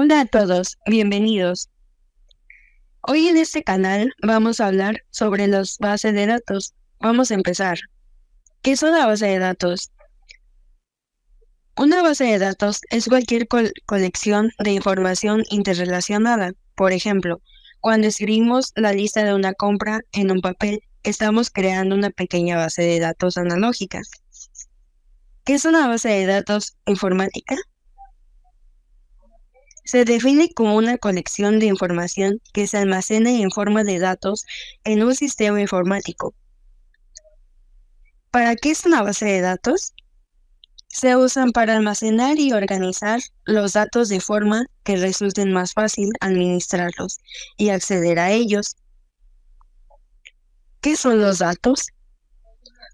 Hola a todos, bienvenidos. Hoy en este canal vamos a hablar sobre las bases de datos. Vamos a empezar. ¿Qué es una base de datos? Una base de datos es cualquier colección de información interrelacionada. Por ejemplo, cuando escribimos la lista de una compra en un papel, estamos creando una pequeña base de datos analógica. ¿Qué es una base de datos informática? Se define como una colección de información que se almacena en forma de datos en un sistema informático. ¿Para qué es una base de datos? Se usan para almacenar y organizar los datos de forma que resulten más fácil administrarlos y acceder a ellos. ¿Qué son los datos?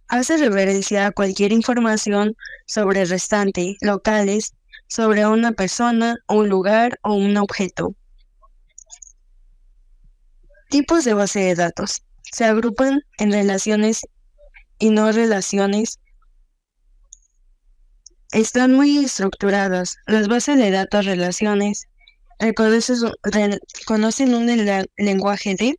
Hace referencia a cualquier información sobre el restante, locales, sobre una persona, un lugar o un objeto. Tipos de base de datos. Se agrupan en relaciones y no relaciones. Están muy estructuradas. Las bases de datos relaciones reconocen un lenguaje de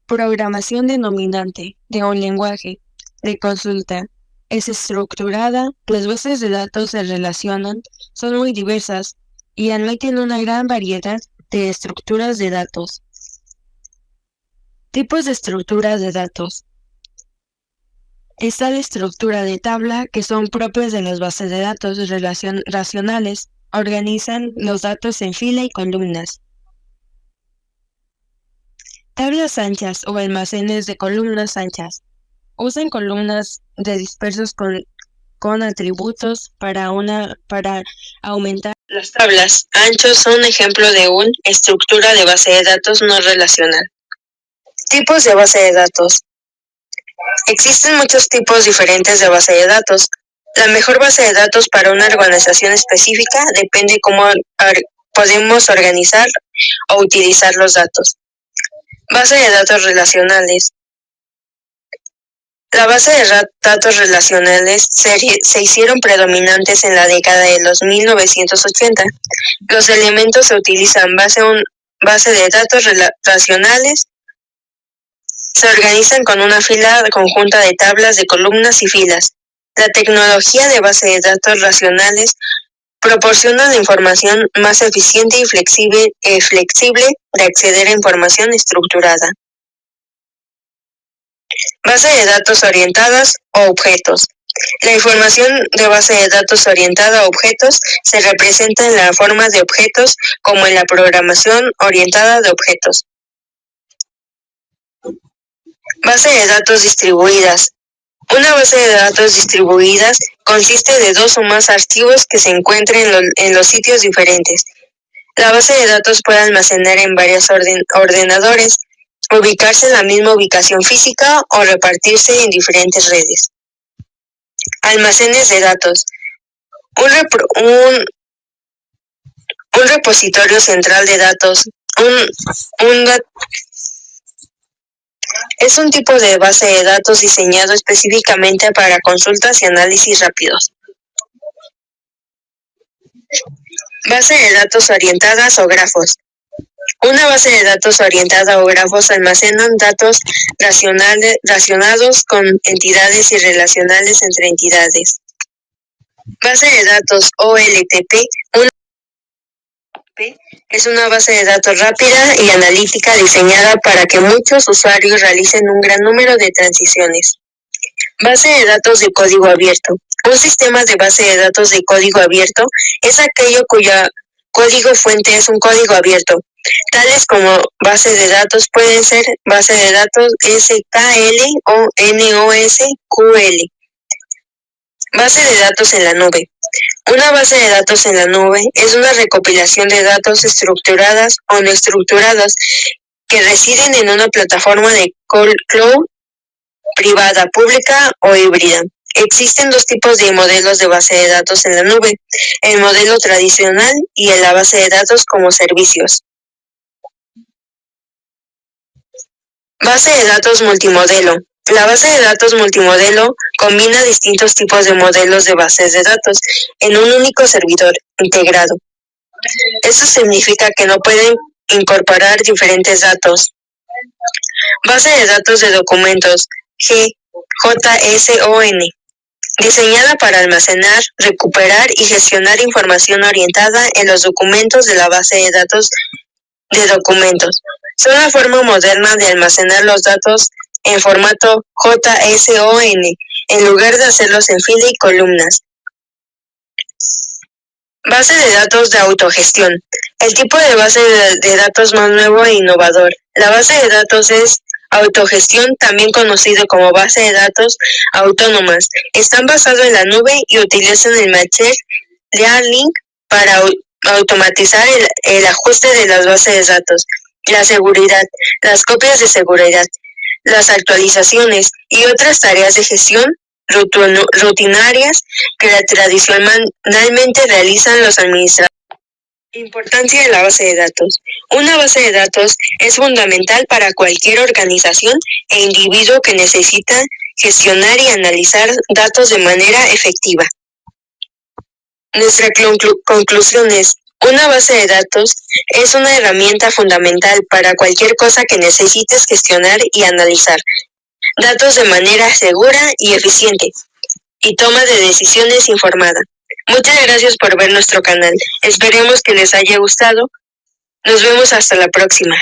programación denominante de un lenguaje de consulta. Es estructurada. Las bases de datos se relacionan, son muy diversas y admiten una gran variedad de estructuras de datos. Tipos de estructuras de datos. Está la estructura de tabla, que son propias de las bases de datos racionales. Organizan los datos en fila y columnas. Tablas anchas o almacenes de columnas anchas. Usan columnas de dispersos con atributos para aumentar. Las tablas anchos son ejemplo de una estructura de base de datos no relacional. Tipos de base de datos. Existen muchos tipos diferentes de base de datos. La mejor base de datos para una organización específica depende cómo podemos organizar o utilizar los datos. Base de datos relacionales. La base de datos relacionales se hicieron predominantes en la década de los 1980. Los elementos se utilizan base de datos relacionales. Se organizan con una fila conjunta de tablas de columnas y filas. La tecnología de base de datos racionales proporciona la información más eficiente y flexible de acceder a información estructurada. Base de datos orientadas o objetos. La información de base de datos orientada a objetos se representa en la forma de objetos como en la programación orientada de objetos. Base de datos distribuidas. Una base de datos distribuidas consiste de dos o más archivos que se encuentren en los sitios diferentes. La base de datos puede almacenar en varios ordenadores, ubicarse en la misma ubicación física o repartirse en diferentes redes. Almacenes de datos. Un repositorio central de datos. Es un tipo de base de datos diseñado específicamente para consultas y análisis rápidos. Base de datos orientadas o grafos. Una base de datos orientada o grafos almacenan datos relacionados con entidades y relacionales entre entidades. Base de datos OLTP. Es una base de datos rápida y analítica diseñada para que muchos usuarios realicen un gran número de transiciones. Base de datos de código abierto. Un sistema de base de datos de código abierto es aquello cuyo código fuente es un código abierto. Tales como base de datos pueden ser base de datos SKL o NoSQL. Base de datos en la nube. Una base de datos en la nube es una recopilación de datos estructuradas o no estructuradas que residen en una plataforma de cloud privada, pública o híbrida. Existen dos tipos de modelos de base de datos en la nube: el modelo tradicional y la base de datos como servicios. Base de datos multimodelo. La base de datos multimodelo combina distintos tipos de modelos de bases de datos en un único servidor integrado. Esto significa que no pueden incorporar diferentes datos. Base de datos de documentos, JSON, diseñada para almacenar, recuperar y gestionar información orientada en los documentos de la base de datos de documentos. Son la forma moderna de almacenar los datos en formato JSON, en lugar de hacerlos en fila y columnas. Base de datos de autogestión. El tipo de base de datos más nuevo e innovador. La base de datos es autogestión, también conocido como base de datos autónomas. Están basados en la nube y utilizan el machine learning para automatizar el ajuste de las bases de datos, la seguridad, las copias de seguridad, las actualizaciones y otras tareas de gestión rutinarias que tradicionalmente realizan los administradores. Importancia de la base de datos. Una base de datos es fundamental para cualquier organización e individuo que necesita gestionar y analizar datos de manera efectiva. Nuestra conclusión es: una base de datos es una herramienta fundamental para cualquier cosa que necesites gestionar y analizar datos de manera segura y eficiente, y toma de decisiones informada. Muchas gracias por ver nuestro canal. Esperemos que les haya gustado. Nos vemos hasta la próxima.